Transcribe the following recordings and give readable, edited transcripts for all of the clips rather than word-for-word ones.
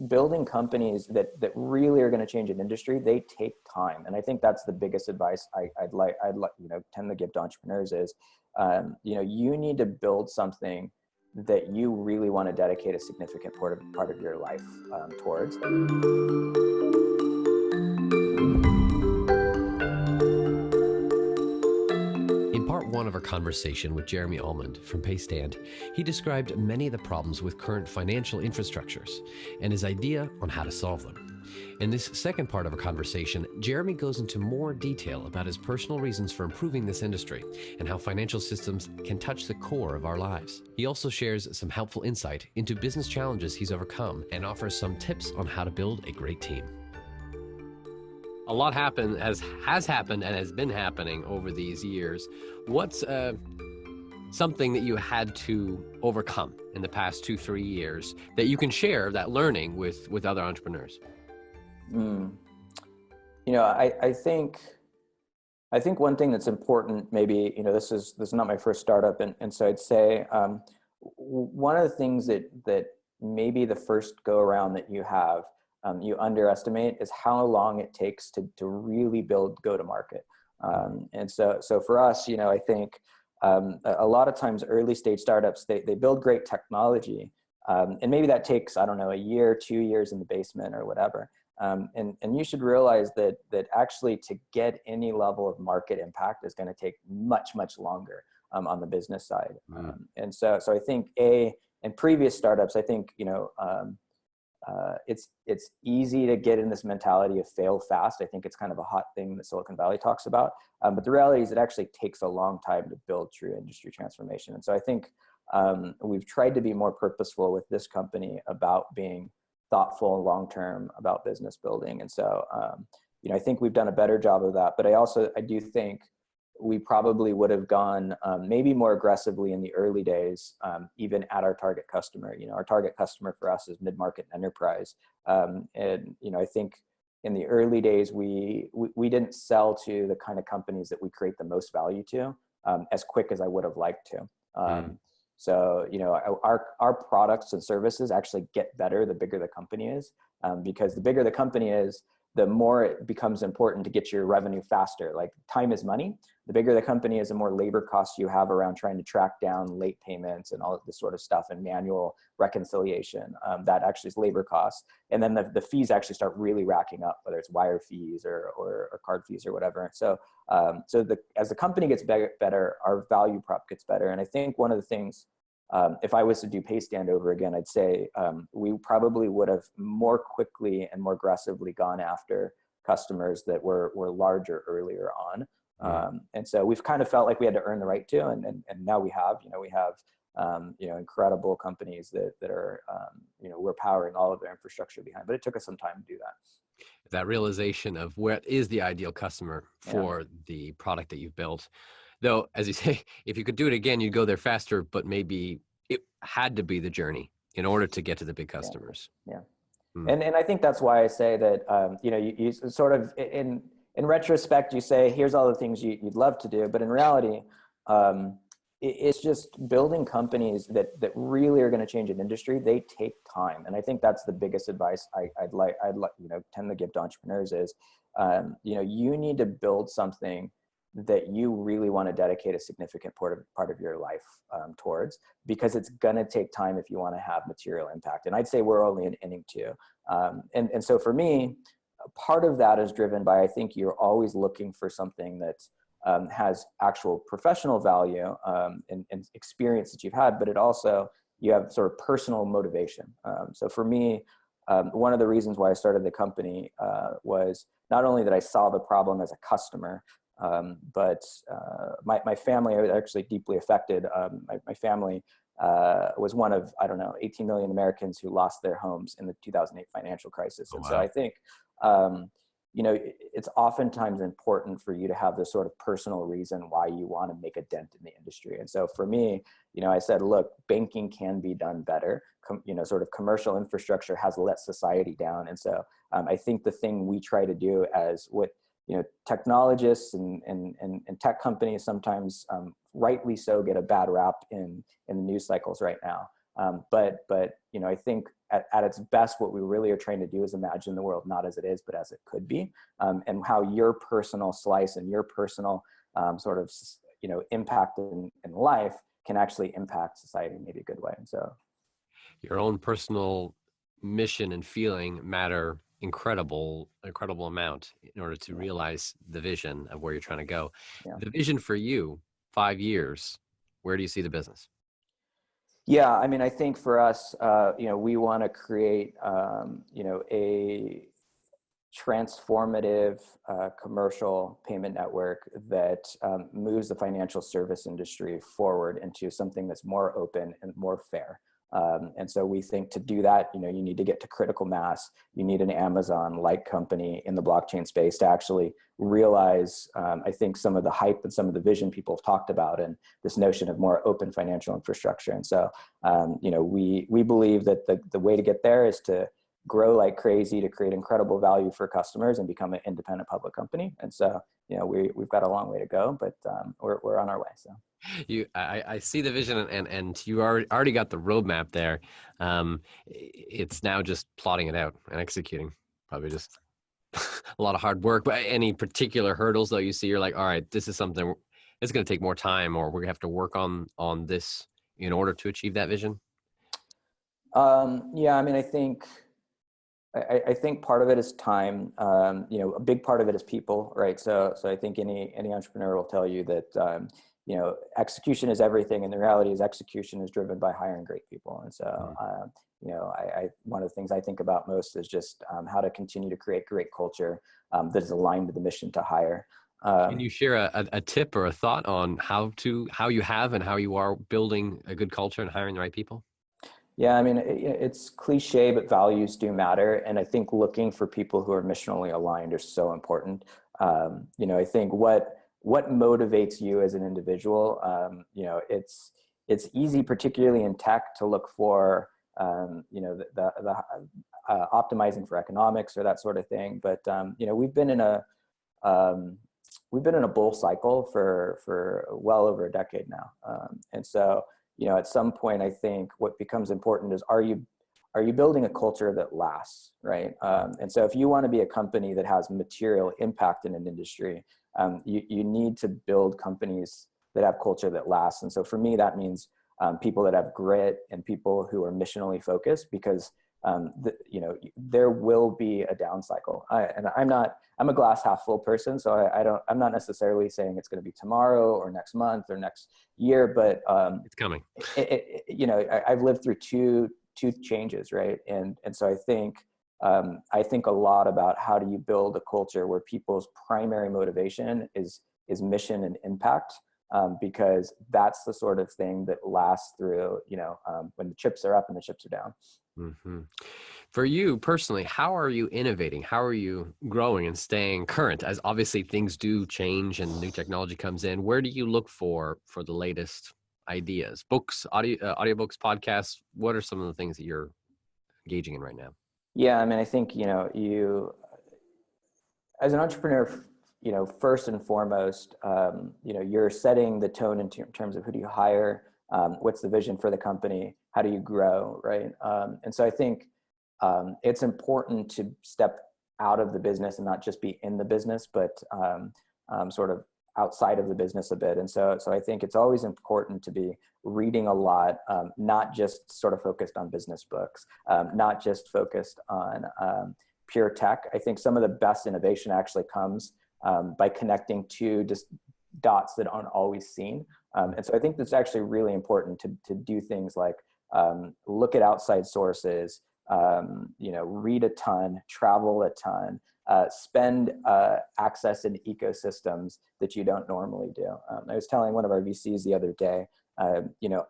building companies that really are going to change an industry, they take time. And I think that's the biggest advice I'd like, tend to give to entrepreneurs is, you need to build something that you really want to dedicate a significant part of your life towards. In part one of our conversation with Jeremy Almond from PayStand, he described many of the problems with current financial infrastructures and his idea on how to solve them. In this second part of our conversation, Jeremy goes into more detail about his personal reasons for improving this industry and how financial systems can touch the core of our lives. He also shares some helpful insight into business challenges he's overcome and offers some tips on how to build a great team. A lot has happened and has been happening over these years. What's something that you had to overcome in the past 2-3 years that you can share that learning with other entrepreneurs? I think one thing that's important, maybe, this is not my first startup. And so I'd say one of the things that maybe the first go around that you have, you underestimate is how long it takes to really build go-to-market. And so for us, I think a lot of times early stage startups, they build great technology. And maybe that takes, a year, 2 years in the basement or whatever. And you should realize that actually to get any level of market impact is going to take much, much longer on the business side. And so I think in previous startups, I think, it's easy to get in this mentality of fail fast. I think it's kind of a hot thing that Silicon Valley talks about. But the reality is it actually takes a long time to build true industry transformation. And so I think we've tried to be more purposeful with this company about being thoughtful and long-term about business building. And so, I think we've done a better job of that. But I do think we probably would have gone maybe more aggressively in the early days, even at our target customer. Our target customer for us is mid-market enterprise. And, I think in the early days, we didn't sell to the kind of companies that we create the most value to as quick as I would have liked to. So, our products and services actually get better the bigger the company is, because the bigger the company is, the more it becomes important to get your revenue faster. Like time is money. The bigger the company is, the more labor costs you have around trying to track down late payments and all of this sort of stuff and manual reconciliation. That actually is labor costs. And then the fees actually start really racking up, whether it's wire fees or card fees or whatever. And so, as the company gets better, our value prop gets better. And I think one of the things, if I was to do PayStand over again, I'd say we probably would have more quickly and more aggressively gone after customers that were larger earlier on. And so we've kind of felt like we had to earn the right to, and now we have, incredible companies that are, we're powering all of their infrastructure behind, but it took us some time to do that. That realization of what is the ideal customer for the product that you've built. Though, as you say, if you could do it again, you'd go there faster, but maybe it had to be the journey in order to get to the big customers. Yeah. And I think that's why I say that, you sort of, in retrospect, you say, here's all the things you'd love to do. But in reality, it's just building companies that really are going to change an industry. They take time. And I think that's the biggest advice I'd tend to give to entrepreneurs is, you need to build something that you really want to dedicate a significant part of your life towards, because it's going to take time if you want to have material impact. And I'd say we're only in inning 2. And so for me, part of that is driven by, I think you're always looking for something that has actual professional value and experience that you've had, but you have sort of personal motivation. So for me, one of the reasons why I started the company was not only that I saw the problem as a customer, but my family, I was actually deeply affected. My family was one of, 18 million Americans who lost their homes in the 2008 financial crisis. And so I think, it's oftentimes important for you to have this sort of personal reason why you want to make a dent in the industry. And so for me, I said, look, banking can be done better. Sort of commercial infrastructure has let society down. And so I think the thing we try to do as what, technologists and tech companies sometimes rightly so get a bad rap in the news cycles right now. But I think at its best, what we really are trying to do is imagine the world not as it is, but as it could be, and how your personal slice and your personal sort of, impact in life can actually impact society in maybe a good way. And so your own personal mission and feeling matter incredible amount in order to realize the vision of where you're trying to go. yeah. The vision for you, 5 years, where do you see the business? Yeah, I mean, I think for us, we want to create, a transformative commercial payment network that moves the financial service industry forward into something that's more open and more fair. And so we think to do that, you need to get to critical mass. You need an Amazon-like company in the blockchain space to actually realize, I think, some of the hype and some of the vision people have talked about, and this notion of more open financial infrastructure. And so, we believe that the way to get there is to grow like crazy to create incredible value for customers and become an independent public company. And so, we've got a long way to go, but we're on our way. So. I see the vision, and you already got the roadmap there. It's now just plotting it out and executing. Probably just a lot of hard work. But any particular hurdles though you see, you're like, all right, this is something it's going to take more time, or we're going to have to work on this in order to achieve that vision? Yeah, I mean, I think part of it is time. A big part of it is people, right? So I think any entrepreneur will tell you that execution is everything, and the reality is execution is driven by hiring great people. And so one of the things I think about most is just how to continue to create great culture that is aligned with the mission to hire. Can you share a tip or a thought on how you have and how you are building a good culture and hiring the right people? Yeah, I mean, it's cliche, but values do matter. And I think looking for people who are missionally aligned are so important. I think what motivates you as an individual, it's easy, particularly in tech, to look for, the optimizing for economics or that sort of thing. But, we've been in a bull cycle for well over a decade now. And so, at some point, I think what becomes important is, are you building a culture that lasts, right? And so if you want to be a company that has material impact in an industry, you need to build companies that have culture that lasts. And so for me, that means people that have grit and people who are missionally focused, because there will be a down cycle. I'm a glass half full person. So I'm not necessarily saying it's going to be tomorrow or next month or next year, but it's coming. I've lived through two changes, right? And so I think a lot about how do you build a culture where people's primary motivation is mission and impact, because that's the sort of thing that lasts through, when the chips are up and the chips are down. Mm-hmm. For you personally, how are you innovating? How are you growing and staying current? As obviously things do change and new technology comes in, where do you look for the latest ideas? Books, audiobooks, podcasts? What are some of the things that you're engaging in right now? Yeah, I mean, I think, you as an entrepreneur, first and foremost, you're setting the tone in terms of who do you hire, what's the vision for the company, how do you grow, right? And so I think it's important to step out of the business and not just be in the business, but sort of outside of the business a bit. And so I think it's always important to be reading a lot, not just sort of focused on business books, not just focused on pure tech. I think some of the best innovation actually comes by connecting two just dots that aren't always seen. And so I think that's actually really important to do things like look at outside sources, read a ton, travel a ton, spend access in ecosystems that you don't normally do. I was telling one of our VCs the other day,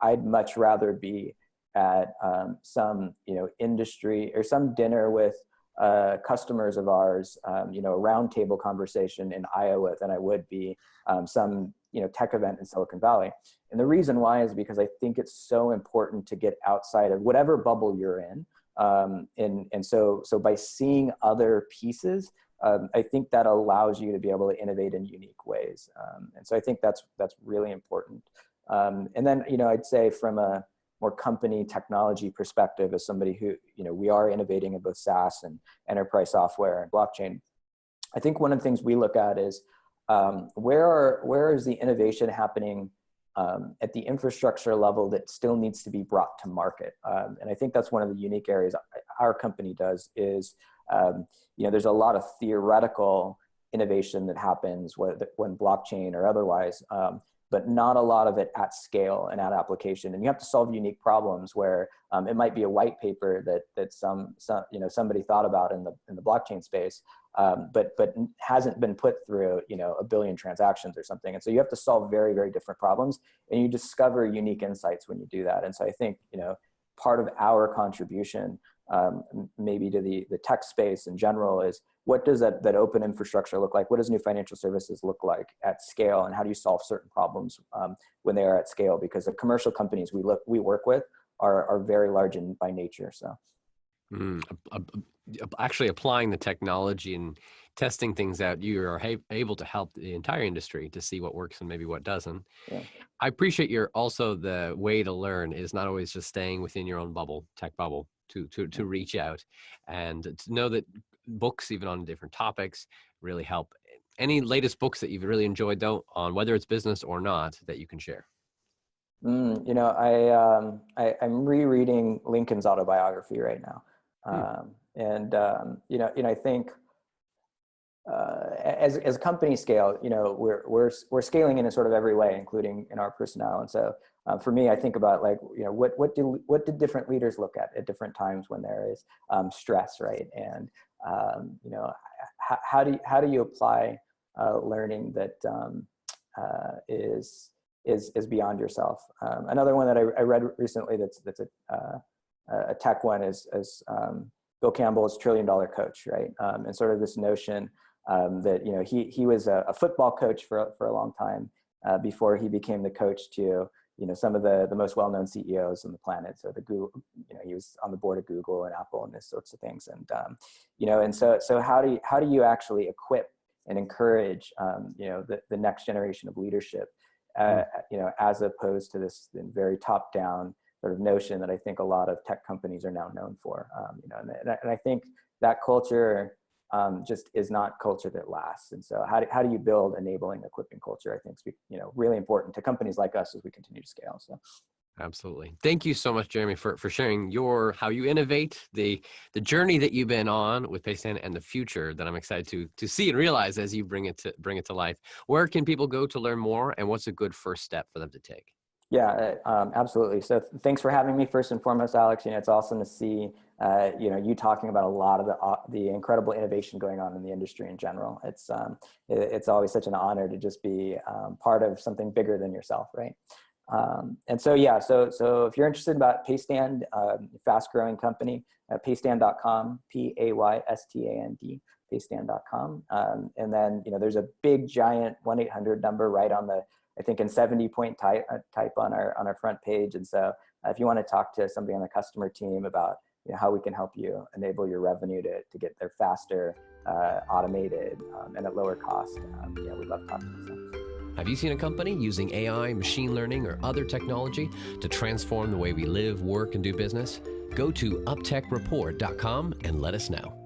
I'd much rather be at some, industry or some dinner with customers of ours, a roundtable conversation in Iowa than I would be some, tech event in Silicon Valley. And the reason why is because I think it's so important to get outside of whatever bubble you're in. And so by seeing other pieces, I think that allows you to be able to innovate in unique ways. And so I think that's really important. And then, I'd say from a more company technology perspective, as somebody who, we are innovating in both SaaS and enterprise software and blockchain, I think one of the things we look at is where is the innovation happening at the infrastructure level that still needs to be brought to market. And I think that's one of the unique areas our company does is, there's a lot of theoretical innovation that happens when blockchain or otherwise, but not a lot of it at scale and at application. And you have to solve unique problems where it might be a white paper that somebody thought about in the blockchain space, but hasn't been put through 1 billion transactions or something. And so you have to solve very, very different problems, and you discover unique insights when you do that. And so I think part of our contribution maybe to the tech space in general is, what does that open infrastructure look like? What does new financial services look like at scale? And how do you solve certain problems when they are at scale? Because the commercial companies we work with are very large by nature. So actually applying the technology and testing things out, you are able to help the entire industry to see what works and maybe what doesn't. Yeah. I appreciate also the way to learn is not always just staying within your own bubble, tech bubble, to reach out and to know that books, even on different topics, really help. Any latest books that you've really enjoyed, though, on whether it's business or not, that you can share? I'm rereading Lincoln's autobiography right now. I think as a company scale, we're scaling in a sort of every way, including in our personnel. And so for me, I think about what did different leaders look at different times when there is stress, right? And how do you apply learning that is beyond yourself? Another one that I read recently that's a tech one is Bill Campbell's $1 Trillion Coach, right? And sort of this notion that he was a football coach for a long time before he became the coach to some of the most well-known CEOs on the planet. So he was on the board of Google and Apple and this sorts of things. And and so how do you actually equip and encourage the next generation of leadership as opposed to this very top-down sort of notion that I think a lot of tech companies are now known for. And I think that culture just is not culture that lasts. And so how do you build enabling, equipping culture, I think is really important to companies like us as we continue to scale. So absolutely. Thank you so much, Jeremy, for sharing how you innovate, the journey that you've been on with PayStand, and the future that I'm excited to see and realize as you bring it to life. Where can people go to learn more, and what's a good first step for them to take? Yeah, absolutely. So thanks for having me first and foremost, Alex. It's awesome to see, you talking about a lot of the incredible innovation going on in the industry in general. It's always such an honor to just be part of something bigger than yourself, right? And so, yeah, so if you're interested about PayStand, fast growing company, paystand.com, PAYSTAND, paystand.com. And then, there's a big giant 1-800 number right on I think in 70-point type on our front page. And so if you want to talk to somebody on the customer team about how we can help you enable your revenue to get there faster, automated, and at lower cost, we'd love to talk to you. Have you seen a company using AI, machine learning, or other technology to transform the way we live, work, and do business? Go to uptechreport.com and let us know.